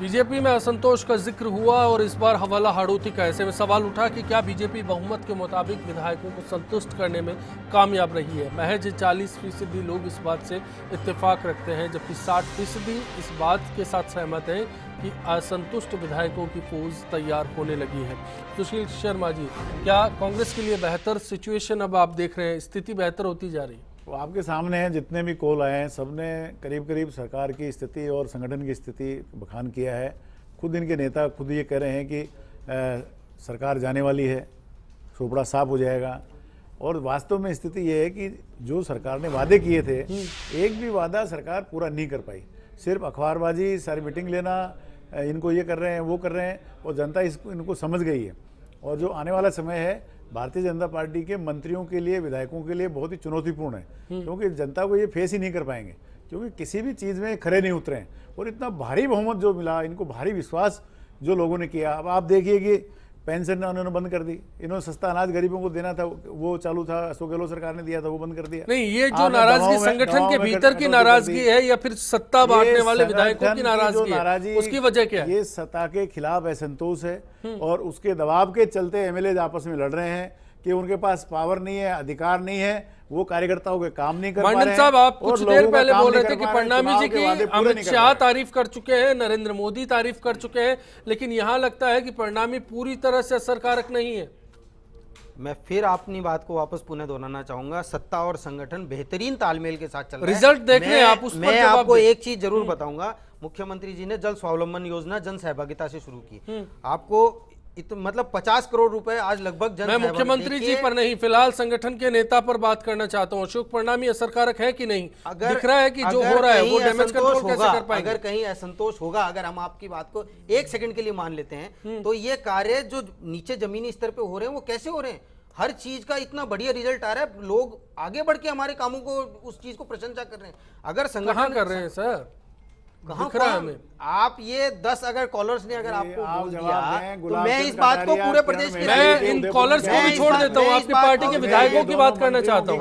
BJP में असंतोष का जिक्र हुआ और इस बार हवाला हाड़ौती का। ऐसे में सवाल उठा कि क्या बीजेपी बहुमत के मुताबिक विधायकों को संतुष्ट करने में कामयाब रही है। महज 40% लोग इस बात से इत्तेफाक रखते हैं, जबकि 60% इस बात के साथ सहमत हैं कि असंतुष्ट विधायकों की फौज तैयार होने लगी है। सुशील शर्मा जी, क्या कांग्रेस के लिए बेहतर सिचुएशन अब आप देख रहे हैं, स्थिति बेहतर होती जा रही है? वो आपके सामने हैं, जितने भी कॉल आए हैं सबने करीब करीब सरकार की स्थिति और संगठन की स्थिति बखान किया है। खुद इनके नेता खुद ये कह रहे हैं कि सरकार जाने वाली है, चोपड़ा साफ हो जाएगा। और वास्तव में स्थिति ये है कि जो सरकार ने वादे किए थे, एक भी वादा सरकार पूरा नहीं कर पाई। सिर्फ अखबारबाजी, सारी मीटिंग लेना, इनको ये कर रहे हैं वो कर रहे हैं, और जनता इनको समझ गई है। और जो आने वाला समय है भारतीय जनता पार्टी के मंत्रियों के लिए, विधायकों के लिए बहुत ही चुनौतीपूर्ण है, क्योंकि जनता को ये फेस ही नहीं कर पाएंगे, क्योंकि किसी भी चीज़ में खरे नहीं उतरे हैं। और इतना भारी बहुमत जो मिला, इनको भारी विश्वास जो लोगों ने किया। अब आप देखिए कि पेंशन उन्होंने बंद कर दी, इन्होंने सस्ता अनाज गरीबों को देना था, वो चालू था, अशोक गहलोत सरकार ने दिया था, वो बंद कर दिया। नहीं, ये जो नाराजगी संगठन के भीतर की नाराजगी है या फिर सत्ता बांटने वाले विधायकों की नाराजगी है, उसकी वजह क्या है? ये सत्ता के खिलाफ असंतोष है और उसके दबाव के चलते एमएलए आपस में लड़ रहे हैं कि उनके पास पावर नहीं है, अधिकार नहीं है, वो कार्यकर्ताओं के काम नहीं कर पा रहे हैं। साहब, आप कुछ देर पहले बोल रहे थे कि फडणवीस जी की अमित शाह तारीफ कर चुके हैं, नरेंद्र मोदी तारीफ कर चुके हैं, लेकिन यहां लगता है कि फडणवीस पूरी तरह से असरकारक नहीं है। मैं फिर अपनी बात को वापस पुनः दोहराना चाहूंगा, सत्ता और संगठन बेहतरीन तालमेल के साथ चल रहा है। रिजल्ट देख रहे हैं आप, उस पर मैं आपको एक चीज जरूर बताऊंगा। मुख्यमंत्री जी ने जल स्वावलंबन योजना जन सहभागिता से शुरू की। आपको मतलब 50 करोड़ रुपए आज लगभग मैं मुख्यमंत्री जी पर नहीं, फिलहाल संगठन के नेता पर बात करना चाहता हूं। अशोक फडणवीस असरकारक है कि नहीं? दिख रहा है कि जो हो रहा है वो डैमेज कंट्रोल कैसे कर पाएंगे? अगर कहीं असंतोष होगा, अगर हम आपकी बात को एक सेकंड के लिए मान लेते हैं, तो ये कार्य जो नीचे जमीनी स्तर पे हो रहे हैं वो कैसे हो रहे हैं? हर चीज का इतना बढ़िया रिजल्ट आ रहा है, लोग आगे बढ़ के हमारे कामों को, उस चीज को प्रशंसा कर रहे हैं। अगर संगठन कर रहे हैं सर, कहाँ हमें आप ये 10 अगर कॉलर्स ने अगर आपको बोल दिया, तो मैं इस बात को पूरे प्रदेश के, मैं इन कॉलर्स को भी छोड़ देता हूँ, आपकी पार्टी के विधायकों की बात करना चाहता हूँ।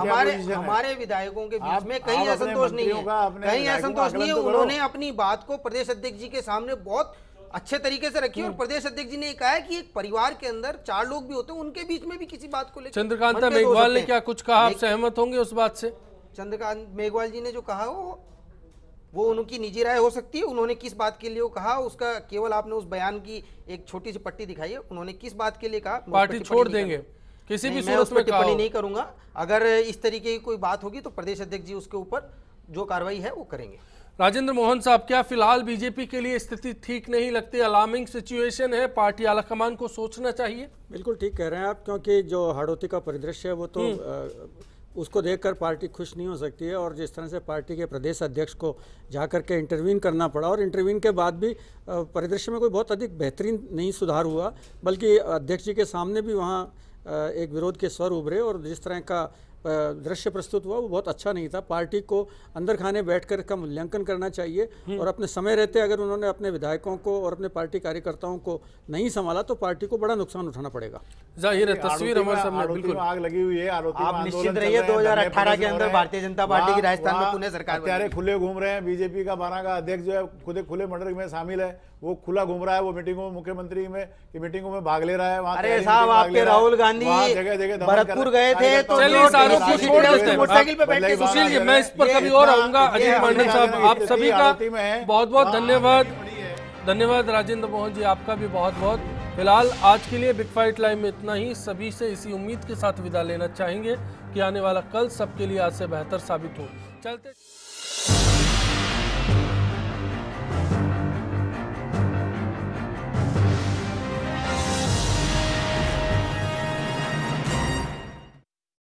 हमारे विधायकों के बीच में कहीं असंतोष नहीं है, कहीं असंतोष नहीं है। उन्होंने अपनी बात को प्रदेश अध्यक्ष जी के सामने बहुत अच्छे तरीके से रखी और प्रदेश अध्यक्ष जी ने कहा है कि एक परिवार के अंदर 4 लोग भी होते हैं, उनके बीच में भी किसी बात को लेकर। चंद्रकांता मेघवाल ने क्या कुछ कहा, आप सहमत होंगे उस बात से? चंद्रकांत मेघवाल जी ने जो कहा वो उनकी निजी राय हो सकती है। उन्होंने किस बात के लिए वो कहा, उसका केवल आपने उस बयान की एक छोटी सी पट्टी दिखाई है। उन्होंने किस बात के लिए कहा, पार्टी छोड़ देंगे किसी भी सूरत में, टिप्पणी नहीं करूंगा। अगर इस तरीके की कोई बात होगी तो प्रदेश अध्यक्ष जी उसके ऊपर जो कार्रवाई है वो करेंगे। राजेंद्र मोहन साहब, क्या फिलहाल बीजेपी के लिए स्थिति ठीक नहीं लगती? अलार्मिंग सिचुएशन है, पार्टी आलाकमान को सोचना चाहिए। बिल्कुल ठीक कह रहे हैं आप, क्योंकि जो हाड़ौती का परिदृश्य है वो तो उसको देखकर पार्टी खुश नहीं हो सकती है। और जिस तरह से पार्टी के प्रदेश अध्यक्ष को जाकर के इंटरवीन करना पड़ा, और इंटरवीन के बाद भी परिदृश्य में कोई बहुत अधिक बेहतरीन नहीं सुधार हुआ, बल्कि अध्यक्ष जी के सामने भी वहाँ एक विरोध के स्वर उभरे और जिस तरह का दृश्य प्रस्तुत हुआ वो बहुत अच्छा नहीं था। पार्टी को अंदर खाने बैठकर इसका मूल्यांकन करना चाहिए और अपने समय रहते अगर उन्होंने अपने विधायकों को और अपने पार्टी कार्यकर्ताओं को नहीं संभाला तो पार्टी को बड़ा नुकसान उठाना पड़ेगा। जाहिर है, तस्वीर हमारे सामने बिल्कुल आग लगी हुई है। आप निश्चित रहिए 2018 के अंदर भारतीय जनता पार्टी की राजस्थान में पुनः सरकार खुले घूम रहे हैं। बीजेपी का 12 का अध्यक्ष जो है खुद खुले मर्डर में शामिल है, वो खुला घूम रहा है। वो मीटिंगों में, मुख्यमंत्री में की मीटिंगों में भाग ले रहा है। अरे साहब, आपके राहुल गांधी भरतपुर गए थे तो मोटरसाइकिल पे बैठ के। सुशील जी, मैं इस पर कभी और आऊंगा। अजीत मंडल साहब, आप सभी का बहुत बहुत धन्यवाद। धन्यवाद राजेंद्र मोहन जी, आपका भी बहुत बहुत। फिलहाल आज के लिए बिग फाइट लाइव में इतना ही। सभी से इसी उम्मीद के साथ विदा लेना चाहेंगे कि आने वाला कल सबके लिए आज से बेहतर साबित हो। चलते